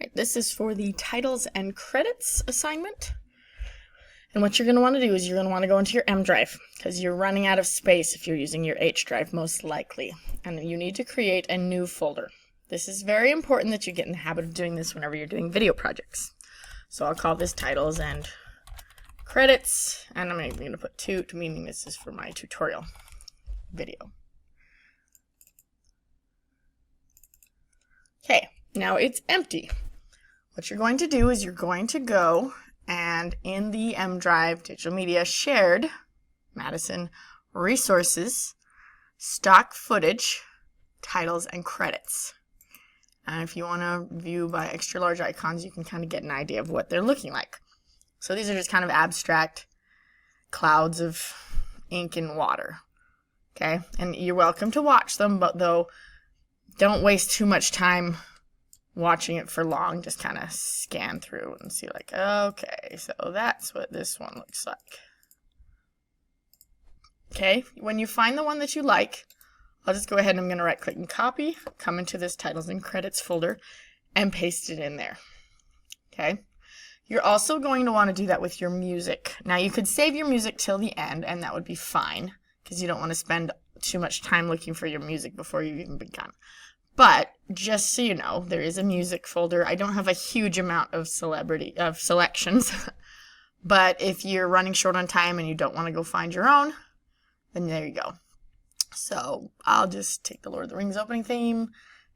Right, this is for the titles and credits assignment. And what you're going to want to do is you're going to want to go into your M drive because you're running out of space if you're using your H drive most likely. And you need to create a new folder. This is very important that you get in the habit of doing this whenever you're doing video projects. So I'll call this titles and credits, and I'm going to put two, meaning this is for my tutorial video. Okay, now it's empty. What you're going to do is you're going to go and in the M drive, digital media, shared, Madison, resources, stock footage, titles, and credits. And if you want to view by extra large icons, you can kind of get an idea of what they're looking like. So these are just kind of abstract clouds of ink and water. Okay, and you're welcome to watch them, but though don't waste too much time watching it for long. Just kind of scan through and see like, okay, so that's what this one looks like. Okay, when you find the one that you like, I'll just go ahead and I'm going to right click and copy, come into this titles and credits folder and paste it in there. Okay, you're also going to want to do that with your music. Now you could save your music till the end and that would be fine because you don't want to spend too much time looking for your music before you've even begun. But just so you know, there is a music folder. I don't have a huge amount of selections, but if you're running short on time and you don't want to go find your own, then there you go. So I'll just take the Lord of the Rings opening theme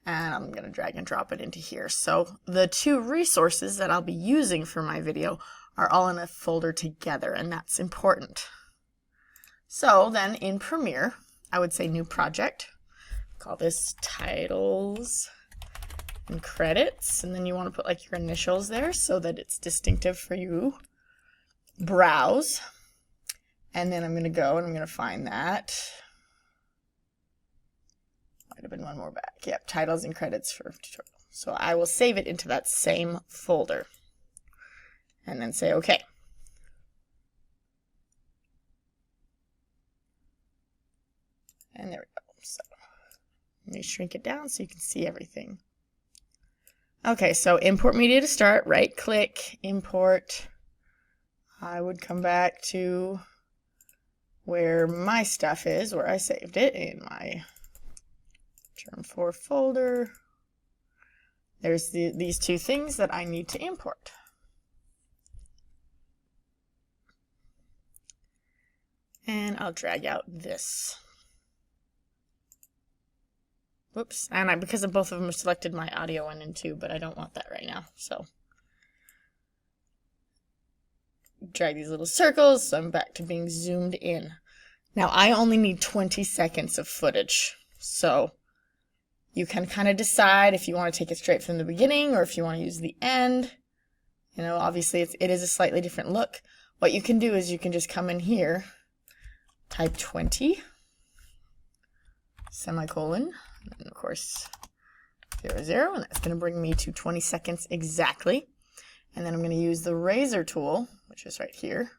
and I'm going to drag and drop it into here. So the two resources that I'll be using for my video are all in a folder together, and that's important. So then in Premiere, I would say new project. Call this titles and credits, and then you want to put like your initials there so that it's distinctive for you. Browse, and then I'm going to go and I'm going to find that. Might have been one more back. Yep, titles and credits for tutorial. So I will save it into that same folder and then say OK. And there we go. So let me shrink it down so you can see everything. Okay, so import media to start, right click, import. I would come back to where my stuff is, where I saved it in my Term 4 folder. There's these two things that I need to import. And I'll drag out this. Whoops, and because of both of them I selected my audio one and two, but I don't want that right now, so drag these little circles so I'm back to being zoomed in. Now I only need 20 seconds of footage, so you can kind of decide if you want to take it straight from the beginning or if you want to use the end. You know, obviously it is a slightly different look. What you can do is you can just come in here, type 20, semicolon, and of course 00, and that's going to bring me to 20 seconds exactly. And then I'm going to use the razor tool, which is right here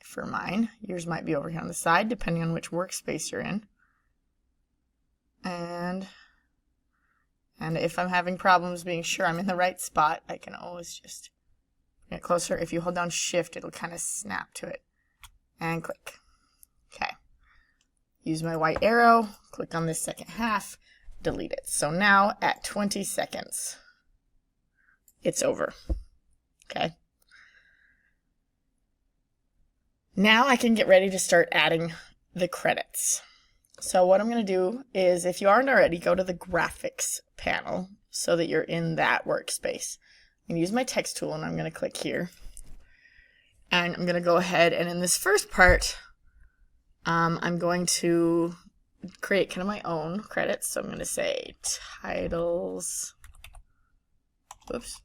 for mine. Yours might be over here on the side depending on which workspace you're in. And if I'm having problems being sure I'm in the right spot, I can always just bring it closer. If you hold down shift, it'll kind of snap to it. And click. Okay. Use my white arrow, click on this second half, delete it. So now at 20 seconds, it's over. Okay. Now I can get ready to start adding the credits. So what I'm going to do is, if you aren't already, go to the graphics panel so that you're in that workspace. I'm going to use my text tool and I'm going to click here. And I'm going to go ahead and in this first part, I'm going to create kind of my own credits. So I'm going to say titles. Whoops.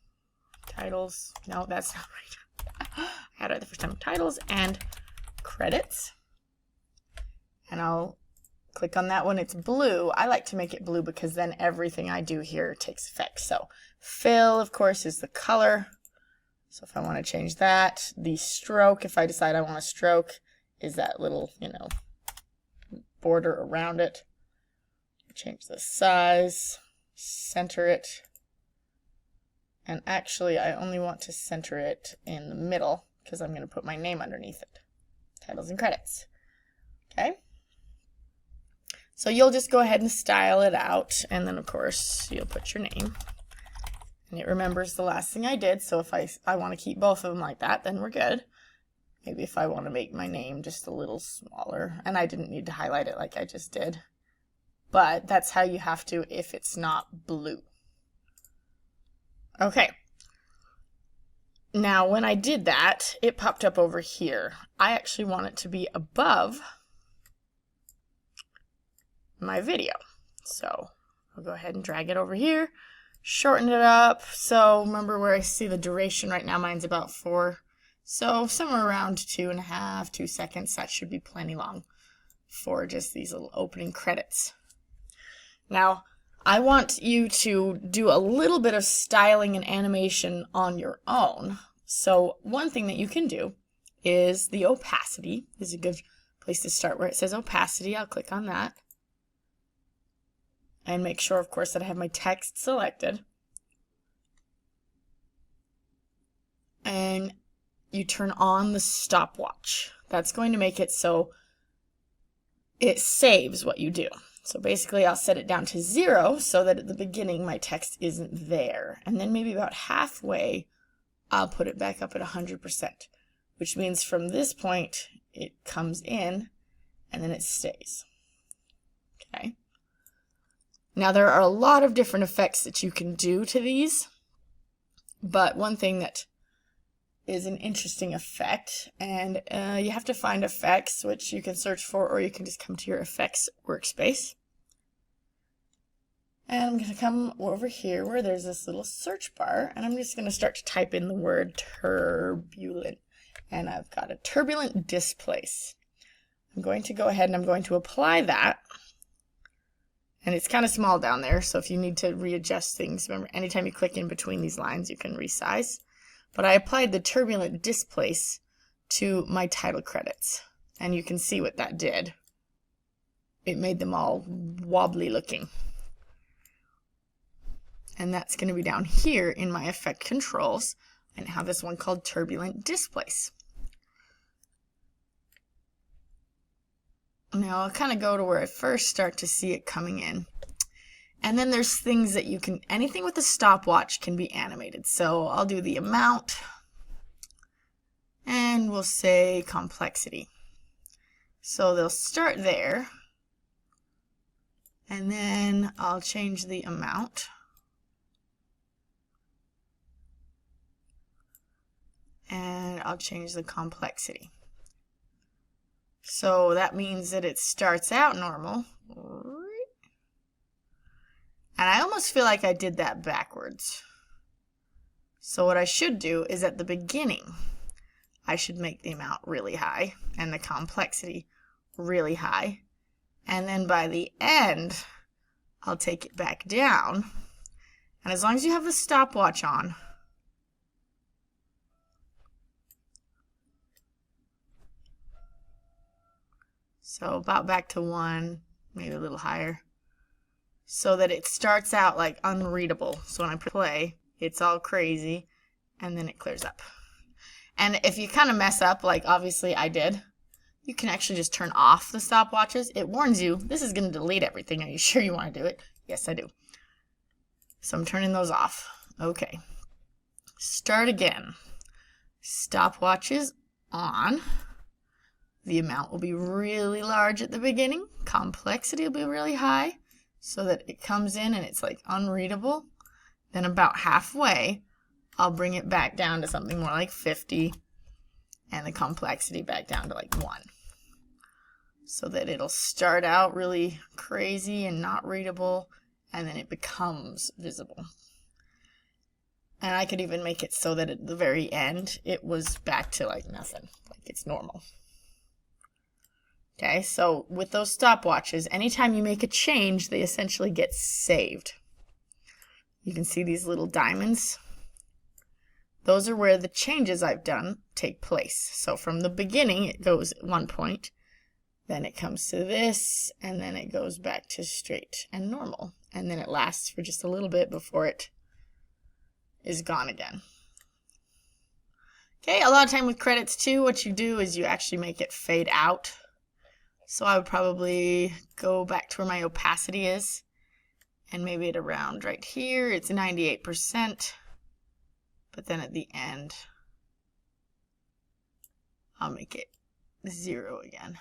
Titles. No, that's not right. I had it the first time. Titles and credits. And I'll click on that one. It's blue. I like to make it blue because then everything I do here takes effect. So fill, of course, is the color. So if I want to change that, the stroke, if I decide I want a stroke, is that little, border around it. Change the size, center it, And actually, I only want to center it in the middle because I'm going to put my name underneath it. Titles and credits. Okay? So you'll just go ahead and style it out, and then of course you'll put your name. And it remembers the last thing I did, so if I want to keep both of them like that, then we're good. Maybe if I want to make my name just a little smaller, and I didn't need to highlight it like I just did. But that's how you have to if it's not blue. Okay. Now when I did that, it popped up over here. I actually want it to be above my video. So I'll go ahead and drag it over here, shorten it up. So remember where I see the duration right now, mine's about 4. So somewhere around 2.5, 2 seconds, that should be plenty long for just these little opening credits. Now, I want you to do a little bit of styling and animation on your own. So one thing that you can do is the opacity is a good place to start. Where it says opacity, I'll click on that. And make sure, of course, that I have my text selected. And you turn on the stopwatch. That's going to make it so it saves what you do. So basically I'll set it down to 0 so that at the beginning my text isn't there. And then maybe about halfway I'll put it back up at 100%, which means from this point it comes in and then it stays. Okay. Now there are a lot of different effects that you can do to these, but one thing that is an interesting effect, and you have to find effects, which you can search for, or you can just come to your effects workspace. And I'm going to come over here where there's this little search bar, and I'm just going to start to type in the word turbulent. And I've got a turbulent displace. I'm going to go ahead and I'm going to apply that. And it's kind of small down there, so if you need to readjust things, remember, anytime you click in between these lines, you can resize. But I applied the turbulent displace to my title credits, and you can see what that did. It made them all wobbly looking. And that's going to be down here in my effect controls, and have this one called Turbulent Displace. Now I'll kind of go to where I first start to see it coming in. And then there's things that you can, anything with a stopwatch can be animated. So I'll do the amount, and we'll say complexity. So they'll start there, and then I'll change the amount. And I'll change the complexity. So that means that it starts out normal. And I almost feel like I did that backwards. So what I should do is at the beginning, I should make the amount really high and the complexity really high. And then by the end, I'll take it back down. And as long as you have the stopwatch on, so about back to 1, maybe a little higher, so that it starts out like unreadable. So when I play, it's all crazy, and then it clears up. And if you kind of mess up, like obviously I did, you can actually just turn off the stopwatches. It warns you, this is going to delete everything. Are you sure you want to do it? Yes, I do. So I'm turning those off. Okay. Start again. Stopwatches on. The amount will be really large at the beginning. Complexity will be really high so that it comes in and it's like unreadable. Then about halfway, I'll bring it back down to something more like 50 and the complexity back down to like 1. So that it'll start out really crazy and not readable, and then it becomes visible. And I could even make it so that at the very end, it was back to like nothing, like it's normal. Okay, so with those stopwatches, anytime you make a change, they essentially get saved. You can see these little diamonds. Those are where the changes I've done take place. So from the beginning, it goes at one point, then it comes to this, and then it goes back to straight and normal. And then it lasts for just a little bit before it is gone again. Okay, a lot of time with credits too, what you do is you actually make it fade out. So I would probably go back to where my opacity is, and maybe at around right here, it's 98%, but then at the end, I'll make it 0 again,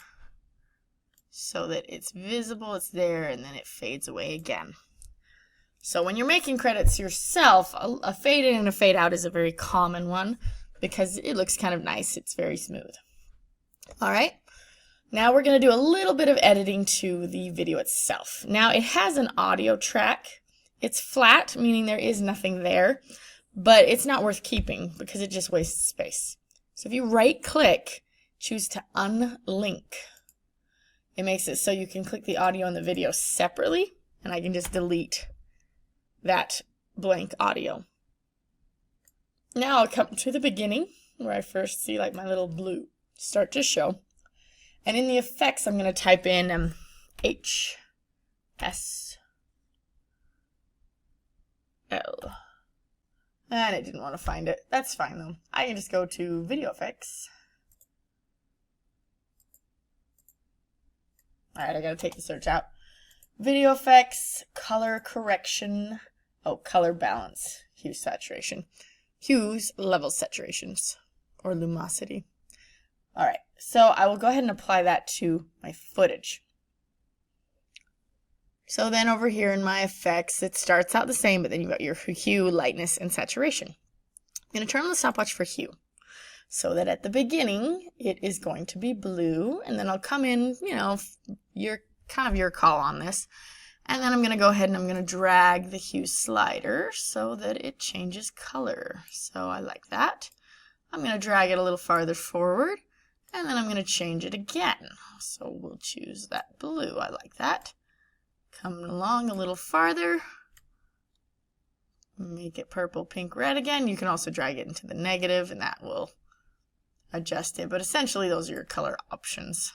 so that it's visible, it's there, and then it fades away again. So when you're making credits yourself, a fade in and a fade out is a very common one because it looks kind of nice. It's very smooth. All right. Now we're going to do a little bit of editing to the video itself. Now it has an audio track. It's flat, meaning there is nothing there, but it's not worth keeping because it just wastes space. So if you right click, choose to unlink, it makes it so you can click the audio and the video separately, and I can just delete that blank audio. Now I'll come to the beginning where I first see like my little blue start to show. And in the effects, I'm going to type in H, S, L. And it didn't want to find it. That's fine though. I can just go to video effects. All right, I got to take the search out. Video effects, color correction. Oh, color balance, hue saturation. Hues, level saturations, or luminosity. All right, so I will go ahead and apply that to my footage. So then over here in my effects, it starts out the same, but then you've got your hue, lightness, and saturation. I'm going to turn on the stopwatch for hue, so that at the beginning, it is going to be blue, and then I'll come in, you know, your call on this. And then I'm going to go ahead and I'm going to drag the hue slider so that it changes color. So I like that. I'm going to drag it a little farther forward, and then I'm going to change it again. So we'll choose that blue. I like that. Come along a little farther. Make it purple, pink, red again. You can also drag it into the negative, and that will adjust it. But essentially, those are your color options.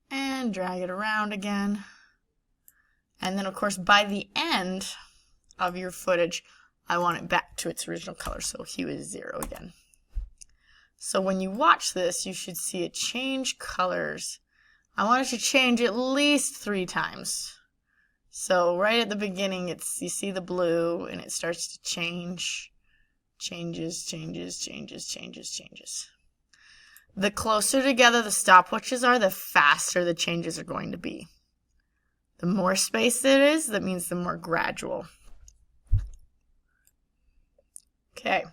And drag it around again. And then, of course, by the end of your footage, I want it back to its original color, so hue is 0 again. So when you watch this, you should see it change colors. I want it to change at least 3 times. So right at the beginning, you see the blue, and it starts to change. Changes, changes, changes, changes, changes. The closer together the stopwatches are, the faster the changes are going to be. The more space it is, that means the more gradual. Okay,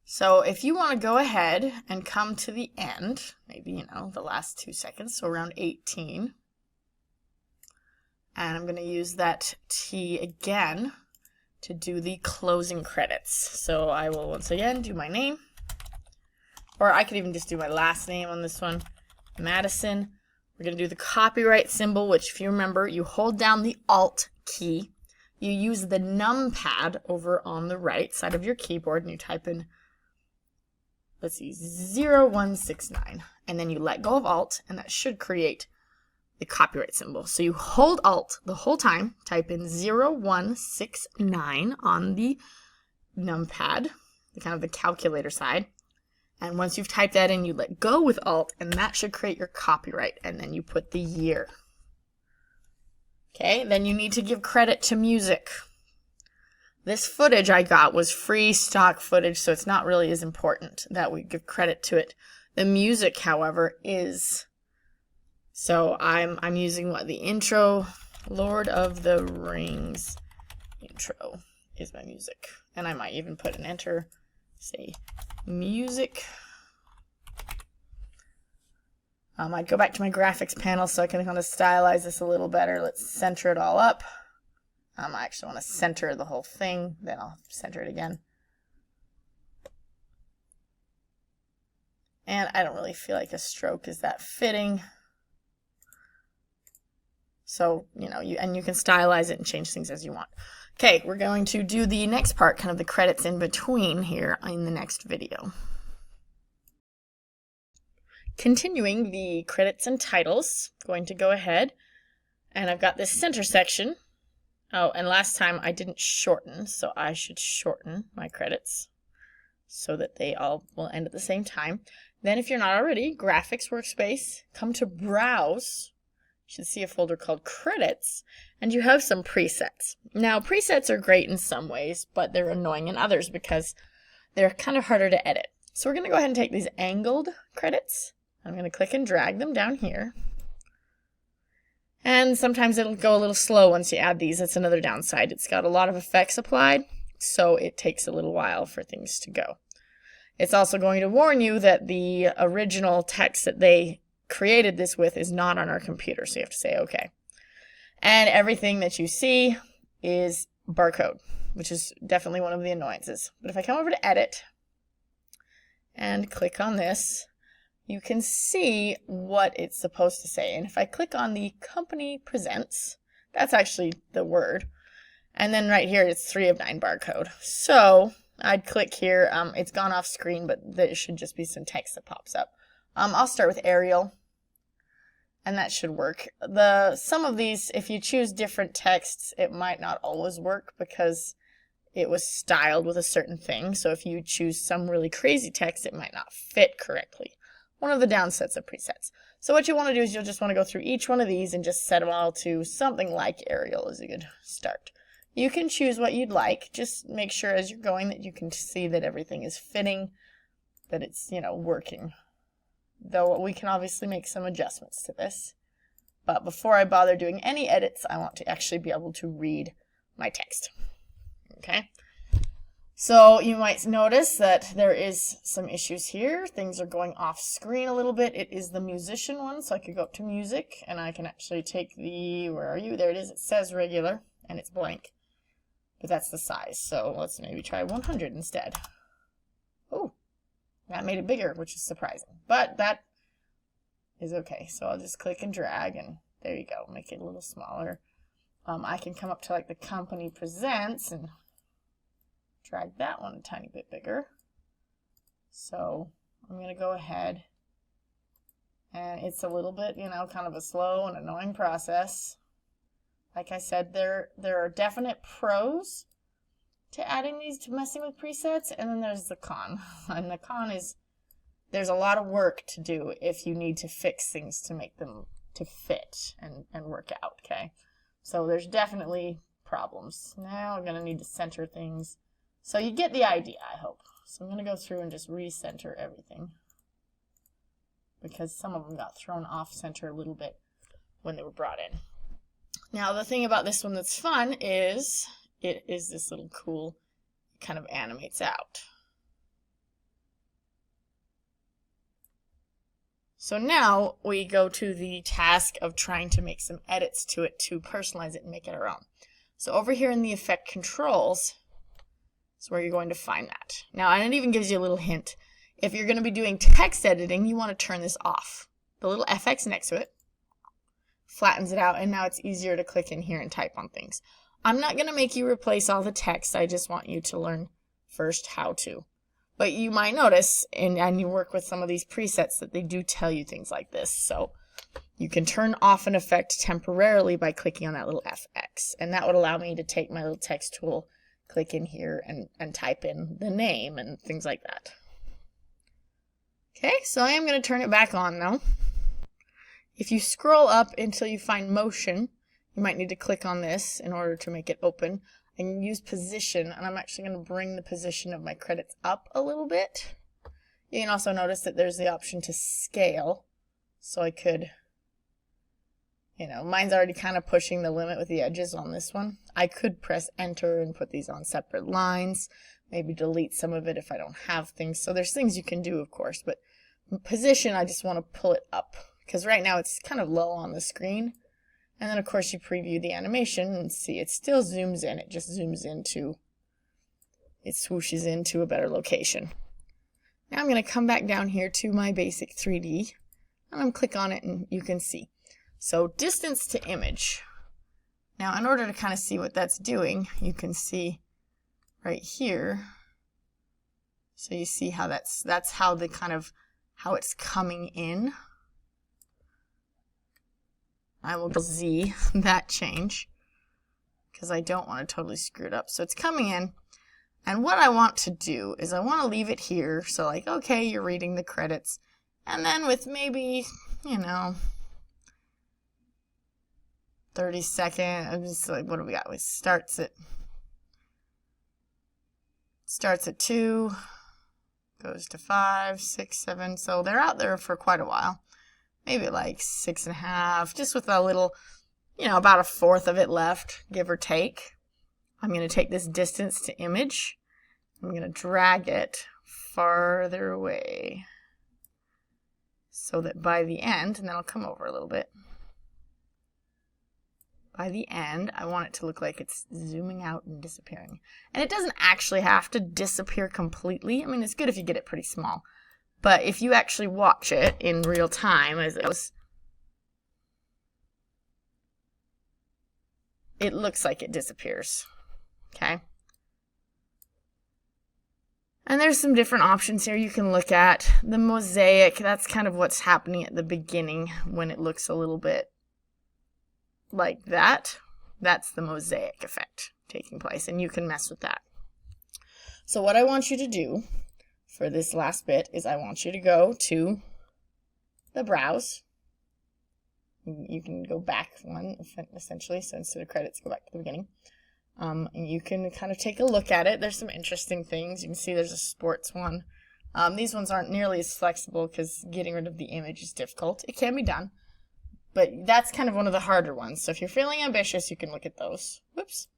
so if you want to go ahead and come to the end, maybe, you know, the last 2 seconds, so around 18. And I'm going to use that T again to do the closing credits. So I will once again do my name. Or I could even just do my last name on this one, Madison. We're going to do the copyright symbol, which if you remember, you hold down the Alt key. You use the numpad over on the right side of your keyboard, and you type in, let's see, 0169. And then you let go of Alt, and that should create the copyright symbol. So you hold Alt the whole time, type in 0169 on the numpad, the kind of the calculator side. And once you've typed that in, you let go with Alt, and that should create your copyright. And then you put the year. Okay, then you need to give credit to music. This footage I got was free stock footage, so it's not really as important that we give credit to it. The music, however, is. So I'm using what the intro, Lord of the Rings intro is my music. And I might even put an enter, say music. I'd go back to my graphics panel so I can kind of stylize this a little better. Let's center it all up. I actually want to center the whole thing, then I'll center it again. And I don't really feel like a stroke is that fitting. So, you know, you can stylize it and change things as you want. Okay, we're going to do the next part, kind of the credits in between here in the next video. Continuing the credits and titles, going to go ahead, and I've got this center section. Oh, and last time I didn't shorten, so I should shorten my credits so that they all will end at the same time. Then if you're not already, Graphics Workspace, come to Browse. You should see a folder called Credits, and you have some presets. Now, presets are great in some ways, but they're annoying in others because they're kind of harder to edit. So we're going to go ahead and take these angled credits. I'm going to click and drag them down here. And sometimes it'll go a little slow once you add these. That's another downside. It's got a lot of effects applied, so it takes a little while for things to go. It's also going to warn you that the original text that they created this with is not on our computer, so you have to say okay. And everything that you see is barcode, which is definitely one of the annoyances. But if I come over to Edit and click on this, you can see what it's supposed to say. And if I click on the Company Presents, that's actually the word. And then right here, it's 3 of 9 barcode. So I'd click here. It's gone off screen, but there should just be some text that pops up. I'll start with Arial, and that should work. Some of these, if you choose different texts, it might not always work because it was styled with a certain thing. So if you choose some really crazy text, it might not fit correctly. One of the downsets of presets. So what you want to do is you'll just want to go through each one of these and just set them all to something like Arial is a good start. You can choose what you'd like. Just make sure as you're going that you can see that everything is fitting, that it's, working. Though we can obviously make some adjustments to this. But before I bother doing any edits, I want to actually be able to read my text. Okay? So you might notice that there is some issues here. Things are going off screen a little bit. It is the musician one, so I could go up to music and I can actually take where are you? There it is. It says regular and it's blank, but that's the size. So let's maybe try 100 instead. Oh, that made it bigger, which is surprising, but that is okay. So I'll just click and drag and there you go. Make it a little smaller. I can come up to like the Company Presents and drag that one a tiny bit bigger. So I'm going to go ahead, and it's a little bit, kind of a slow and annoying process. Like I said, there are definite pros to adding these, to messing with presets, and then there's the con. And the con is there's a lot of work to do if you need to fix things to make them to fit and work out, okay? So there's definitely problems. Now I'm going to need to center things. So you get the idea, I hope. So I'm going to go through and just recenter everything because some of them got thrown off center a little bit when they were brought in. Now the thing about this one that's fun is it is this little cool, it kind of animates out. So now we go to the task of trying to make some edits to it to personalize it and make it our own. So over here in the effect controls, that's where you're going to find that. Now, and it even gives you a little hint. If you're going to be doing text editing, you want to turn this off. The little FX next to it flattens it out, and now it's easier to click in here and type on things. I'm not going to make you replace all the text. I just want you to learn first how to. But you might notice, and you work with some of these presets, that they do tell you things like this. So you can turn off an effect temporarily by clicking on that little FX. And that would allow me to take my little text tool, click in here and type in the name and things like that. Okay, so I am going to turn it back on now. If you scroll up until you find motion, you might need to click on this in order to make it open. I can use position, and I'm actually going to bring the position of my credits up a little bit. You can also notice that there's the option to scale. So I could, mine's already kind of pushing the limit with the edges on this one. I could press enter and put these on separate lines, maybe delete some of it if I don't have things. So there's things you can do, of course, but position, I just want to pull it up because right now it's kind of low on the screen. And then, of course, you preview the animation and see it still zooms in. It just zooms into, it swooshes into a better location. Now I'm going to come back down here to my basic 3D, and I'm going to click on it, and you can see. So distance to image. Now, in order to kind of see what that's doing, you can see right here. So you see how that's how the kind of, how it's coming in. I will Z that change because I don't want to totally screw it up. So it's coming in, and what I want to do is I want to leave it here. So like, okay, you're reading the credits, and then with maybe, you know, 30-second, I'm just like, what do we got? It starts at 2, goes to 5, 6, 7. So they're out there for quite a while. Maybe like 6.5, just with a little, you know, about 1/4 of it left, give or take. I'm going to take this distance to image. I'm going to drag it farther away so that by the end, and then I'll come over a little bit. By the end, I want it to look like it's zooming out and disappearing. And it doesn't actually have to disappear completely. I mean, it's good if you get it pretty small. But if you actually watch it in real time, as it goes, it looks like it disappears. Okay? And there's some different options here you can look at. The Mosaic, that's kind of what's happening at the beginning when it looks a little bit like that. That's the Mosaic effect taking place, and you can mess with that. So what I want you to do for this last bit is I want you to go to the browse. You can go back one, essentially, so instead of credits, go back to the beginning. And you can kind of take a look at it. There's some interesting things. You can see there's a sports one. These ones aren't nearly as flexible because getting rid of the image is difficult. It can be done, but that's kind of one of the harder ones. So if you're feeling ambitious, you can look at those. Whoops.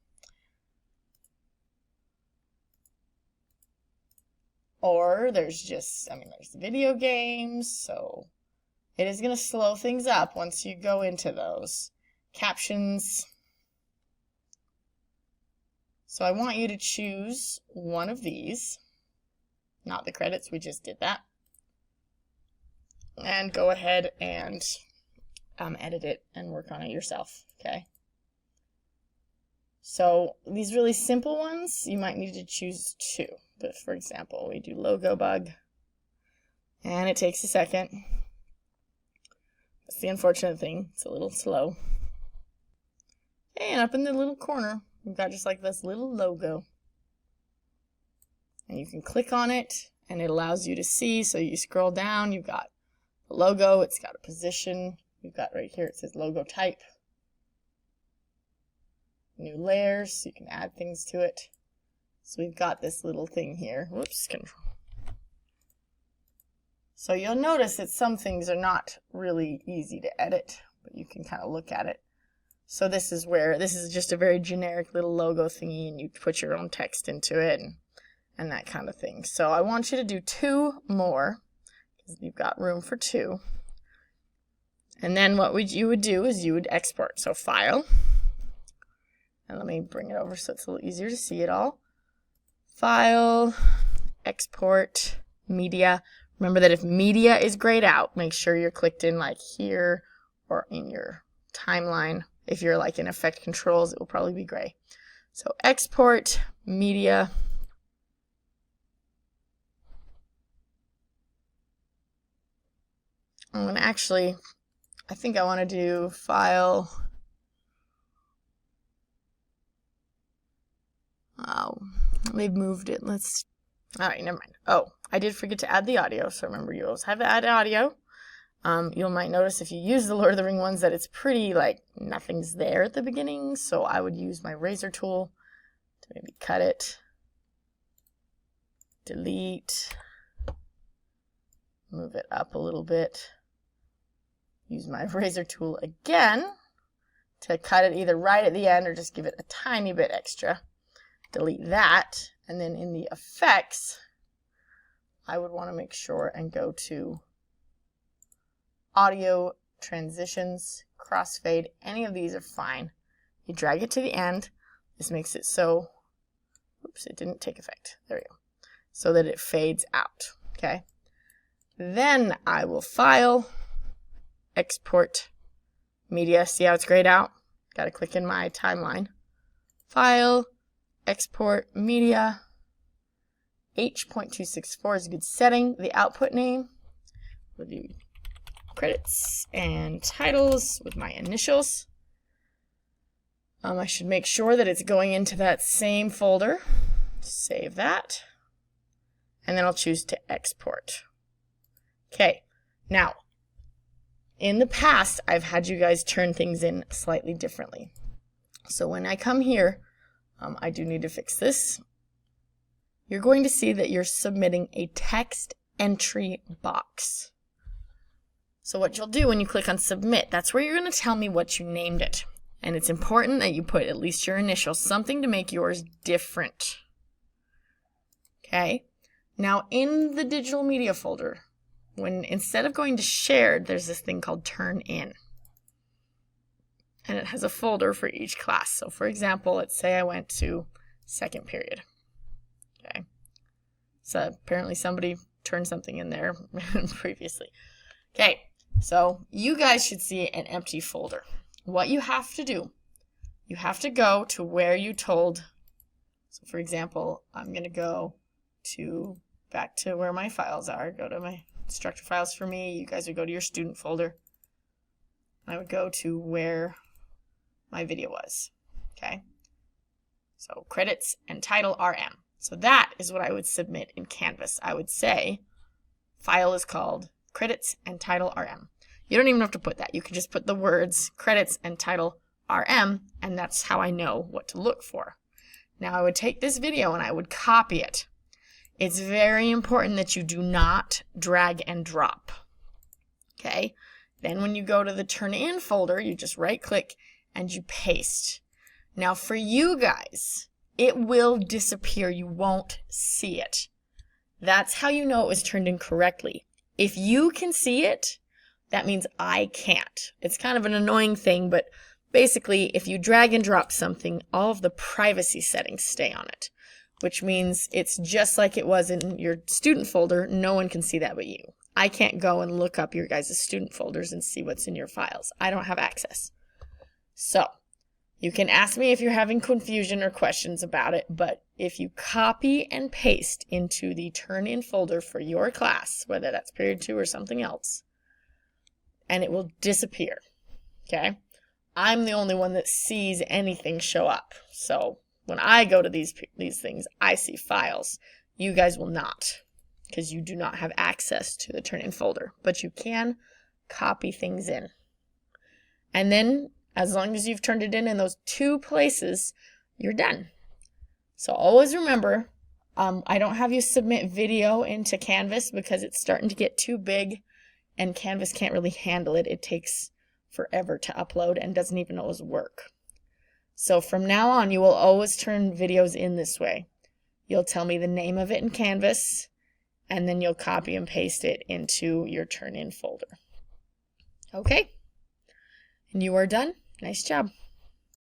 Or there's just, there's video games, so it is going to slow things up once you go into those. Captions. So I want you to choose one of these, not the credits, we just did that. And go ahead and edit it and work on it yourself, okay? So these really simple ones, you might need to choose 2. But for example, we do logo bug, and it takes a second. That's the unfortunate thing. It's a little slow. And up in the little corner, we've got just like this little logo. And you can click on it, and it allows you to see. So you scroll down, you've got the logo, it's got a position. You've got right here, it says logo type. New layers, so you can add things to it. So we've got this little thing here. Whoops, control. So you'll notice that some things are not really easy to edit, but you can kind of look at it. So this is where, this is just a very generic little logo thingy, and you put your own text into it and that kind of thing. So I want you to do 2 more, because you've got room for 2. And then what you would do is you would export. So File, and let me bring it over so it's a little easier to see it all. File, Export, Media. Remember that if Media is grayed out, make sure you're clicked in like here or in your timeline. If you're like in Effect Controls, it will probably be gray. So Export, Media. I'm going to actually, I think I want to do File. Oh, they've moved it. All right, never mind. Oh, I did forget to add the audio. So remember, you always have to add audio. You might notice if you use the Lord of the Ring ones that it's pretty like nothing's there at the beginning. So I would use my razor tool to maybe cut it, delete, move it up a little bit. Use my razor tool again to cut it either right at the end or just give it a tiny bit extra. Delete that, and then in the effects, I would want to make sure and go to audio, transitions, crossfade. Any of these are fine. You drag it to the end. This makes it so, oops, it didn't take effect. There we go. So that it fades out, okay? Then I will File, Export, Media. See how it's grayed out? Got to click in my timeline. File, Export, Media. H.264 is a good setting. The output name, we'll do credits and titles with my initials. I should make sure that it's going into that same folder. Save that. And then I'll choose to export. Okay, now, in the past, I've had you guys turn things in slightly differently. So when I come here, I do need to fix this. You're going to see that you're submitting a text entry box. So what you'll do when you click on submit, that's where you're going to tell me what you named it. And it's important that you put at least your initials, something to make yours different. Okay? Now in the digital media folder, when instead of going to shared, there's this thing called turn in. And it has a folder for each class. So for example, let's say I went to second period. Okay. So apparently somebody turned something in there previously. Okay. So you guys should see an empty folder. What you have to do, you have to go to where you told. So for example, I'm going to go to back to where my files are. Go to my instructor files for me. You guys would go to your student folder. I would go to where my video was. Okay. So credits and title RM. So that is what I would submit in Canvas. I would say file is called credits and title RM. You don't even have to put that. You can just put the words credits and title RM, and that's how I know what to look for. Now I would take this video and I would copy it. It's very important that you do not drag and drop. Okay? Then when you go to the turn in folder, you just right click and you paste. Now for you guys, it will disappear. You won't see it. That's how you know it was turned in correctly. If you can see it, that means I can't. It's kind of an annoying thing, but basically if you drag and drop something, all of the privacy settings stay on it, which means it's just like it was in your student folder. No one can see that but you. I can't go and look up your guys' student folders and see what's in your files. I don't have access. So you can ask me if you're having confusion or questions about it, but if you copy and paste into the turn-in folder for your class, whether that's period 2 or something else, and it will disappear, okay? I'm the only one that sees anything show up. So when I go to these things, I see files. You guys will not, because you do not have access to the turn-in folder, but you can copy things in. And then as long as you've turned it in those 2 places, you're done. So always remember, I don't have you submit video into Canvas because it's starting to get too big and Canvas can't really handle it. It takes forever to upload and doesn't even always work. So from now on, you will always turn videos in this way. You'll tell me the name of it in Canvas, and then you'll copy and paste it into your turn-in folder. Okay? And you are done. Nice job.